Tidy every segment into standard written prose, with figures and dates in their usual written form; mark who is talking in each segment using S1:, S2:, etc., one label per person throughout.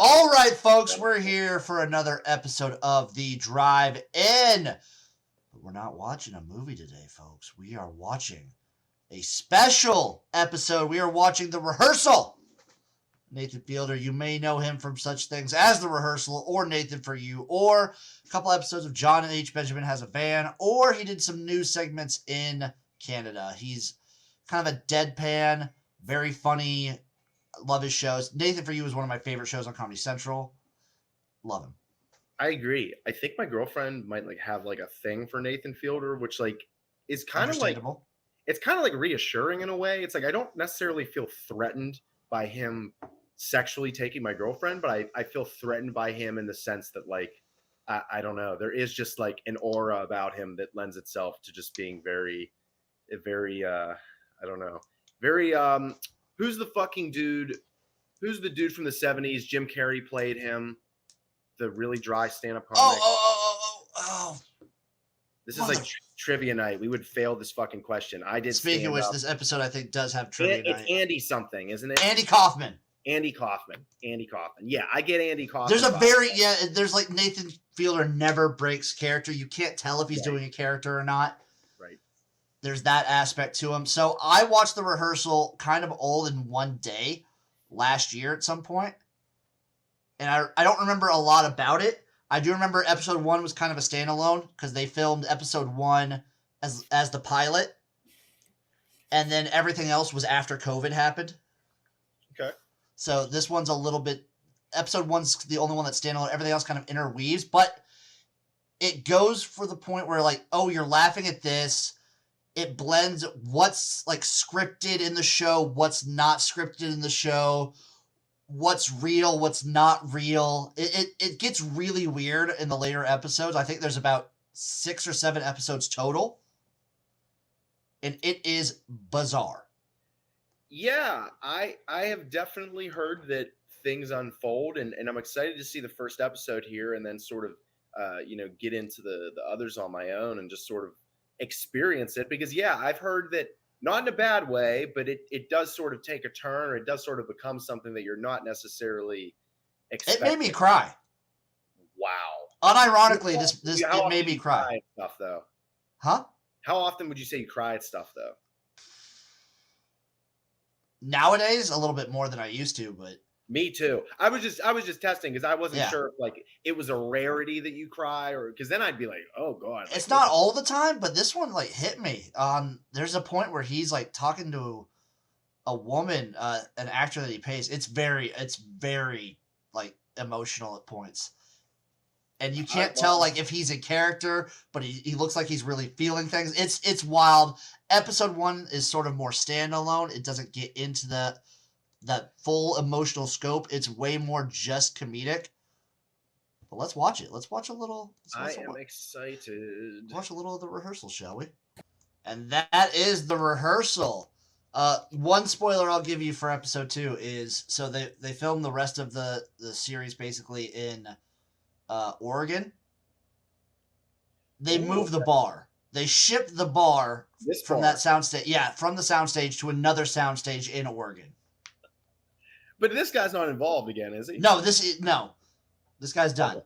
S1: All right, folks, we're here for another episode of The Drive-In. But we're not watching a movie today, folks. We are watching a special episode. We are watching The Rehearsal. Nathan Fielder, you may know him from such things as The Rehearsal or Nathan For You, or a couple episodes of John and H. Benjamin Has a Van, or he did some news segments in Canada. He's kind of a deadpan, very funny. Love his shows. Nathan For You is one of my favorite shows on Comedy Central. Love him.
S2: I agree. I think my girlfriend might have a thing for Nathan Fielder, which is kind of it's kind of reassuring in a way. It's I don't necessarily feel threatened by him sexually taking my girlfriend, but I feel threatened by him in the sense that I don't know. There is just an aura about him that lends itself to just being very I don't know. Very who's the fucking dude? Who's the dude from the 70s? Jim Carrey played him. The really dry stand-up comic.
S1: Oh.
S2: This is trivia night. We would fail this fucking question. I did.
S1: Speaking of which, this episode I think does have trivia night.
S2: It's Andy something, isn't it?
S1: Andy Kaufman.
S2: Yeah, I get Andy Kaufman.
S1: There's Nathan Fielder never breaks character. You can't tell if he's doing a character or not.
S2: Right.
S1: There's that aspect to him. So I watched The Rehearsal kind of all in one day last year at some point. And I don't remember a lot about it. I do remember episode 1 was kind of a standalone because they filmed episode 1 as the pilot. And then everything else was after COVID happened.
S2: Okay.
S1: So this one's a little bit... Episode 1's the only one that's standalone. Everything else kind of interweaves. But it goes for the point where you're laughing at this. It blends what's scripted in the show, what's not scripted in the show, what's real, what's not real. It gets really weird in the later episodes. I think there's about 6 or 7 episodes total. And it is bizarre.
S2: Yeah, I have definitely heard that things unfold, and I'm excited to see the first episode here and then sort of get into the others on my own and just sort of experience it. Because I've heard that, not in a bad way, but it does sort of take a turn, or it does sort of become something that you're not necessarily expecting.
S1: It made me cry.
S2: Wow.
S1: Unironically, it made me cry.
S2: Stuff though.
S1: Huh?
S2: How often would you say you cry at stuff though?
S1: Nowadays, a little bit more than I used to, but
S2: me too. I was just testing because I wasn't sure if it was a rarity that you cry, or because then I'd be like, oh god.
S1: It's not all the time, but this one hit me. There's a point where he's talking to a woman, an actor that he pays. It's very emotional at points. And you can't tell if he's a character, but he looks like he's really feeling things. It's wild. Episode 1 is sort of more standalone. It doesn't get into that full emotional scope. It's way more just comedic. But let's watch it. Let's watch a little.
S2: I am excited.
S1: Watch a little of The Rehearsal, shall we? And that is The Rehearsal. One spoiler I'll give you for episode 2 is, so they filmed the rest of the series basically in Oregon. They moved the bar. They shipped the bar from that soundstage. Yeah, from the soundstage to another soundstage in Oregon.
S2: But this guy's not involved again, is he?
S1: No, this guy's done.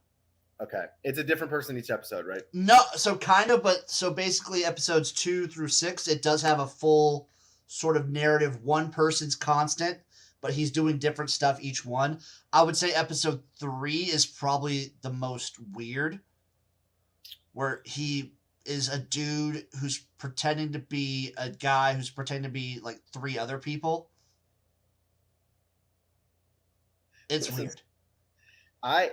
S2: Okay. It's a different person each episode, right?
S1: No, so kind of, but so basically episodes 2 through 6, it does have a full sort of narrative. One person's constant, but he's doing different stuff each one. I would say episode 3 is probably the most weird, where he is a dude who's pretending to be a guy who's pretending to be 3 other people. It's weird.
S2: I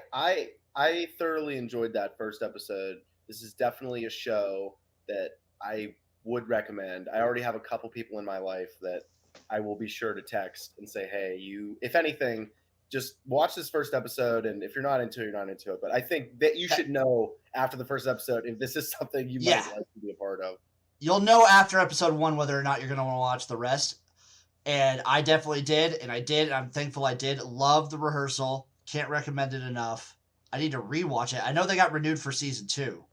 S2: thoroughly enjoyed that first episode. This is definitely a show that I would recommend. I already have a couple people in my life that I will be sure to text and say, hey, if anything, just watch this first episode, and if you're not into it, you're not into it. But I think that you should know after the first episode if this is something you might like to be a part of.
S1: You'll know after episode 1 whether or not you're going to want to watch the rest. And I definitely did, and I'm thankful I did. Love The Rehearsal. Can't recommend it enough. I need to rewatch it. I know they got renewed for season 2.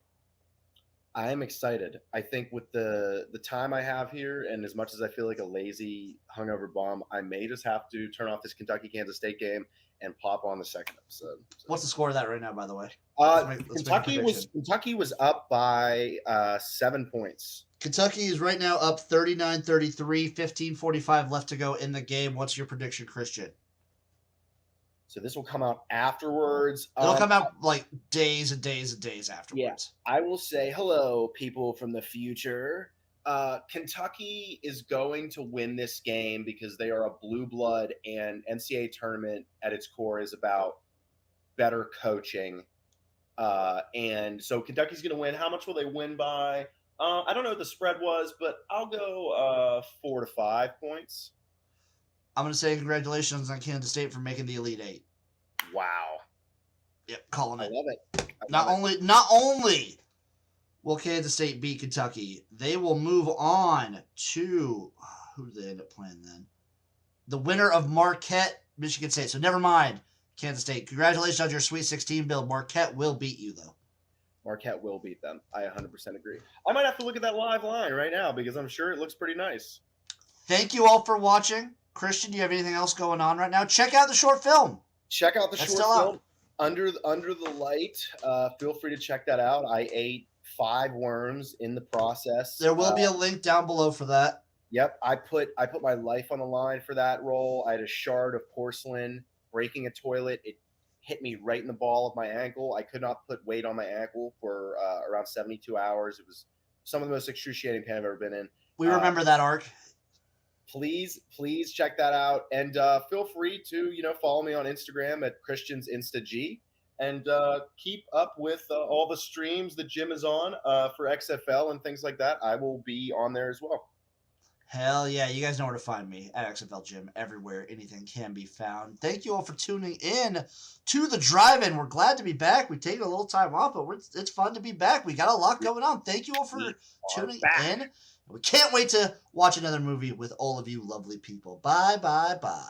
S2: I am excited. I think with the time I have here, and as much as I feel like a lazy hungover bum, I may just have to turn off this Kentucky-Kansas State game and pop on the second episode. So.
S1: What's the score of that right now, by the way?
S2: Kentucky was up by 7 points.
S1: Kentucky is right now up 39-33, 15:45 left to go in the game. What's your prediction, Christian?
S2: So this will come out afterwards.
S1: It'll come out like days and days and days afterwards.
S2: Yeah, I will say hello, people from the future. Kentucky is going to win this game because they are a blue blood, and NCAA tournament at its core is about better coaching. And so Kentucky's going to win. How much will they win by? I don't know what the spread was, but I'll go 4 to 5 points.
S1: I'm going to say congratulations on Kansas State for making the Elite Eight.
S2: Wow.
S1: Yep, calling it.
S2: I love it.
S1: Not only will Kansas State beat Kentucky, they will move on to who do they end up playing then? The winner of Marquette, Michigan State. So never mind, Kansas State. Congratulations on your Sweet 16 build. Marquette will beat you, though.
S2: Marquette will beat them. I 100% agree. I might have to look at that live line right now because I'm sure it looks pretty nice.
S1: Thank you all for watching. Christian, do you have anything else going on right now? Check out the short film.
S2: Check out the short film, Under the Light. Feel free to check that out. I ate 5 worms in the process.
S1: There will be a link down below for that.
S2: Yep, I put my life on the line for that role. I had a shard of porcelain breaking a toilet. It hit me right in the ball of my ankle. I could not put weight on my ankle for around 72 hours. It was some of the most excruciating pain I've ever been in.
S1: We remember that arc.
S2: Please check that out, and feel free to follow me on Instagram at Christian's InstaG, and keep up with all the streams that Jim is on for XFL and things like that. I will be on there as well.
S1: Hell yeah, you guys know where to find me at XFL Jim. Everywhere anything can be found. Thank you all for tuning in to the drive-in. We're glad to be back. We've taken a little time off, but it's fun to be back. We got a lot going on. Thank you all for tuning in. We can't wait to watch another movie with all of you lovely people. Bye, bye, bye.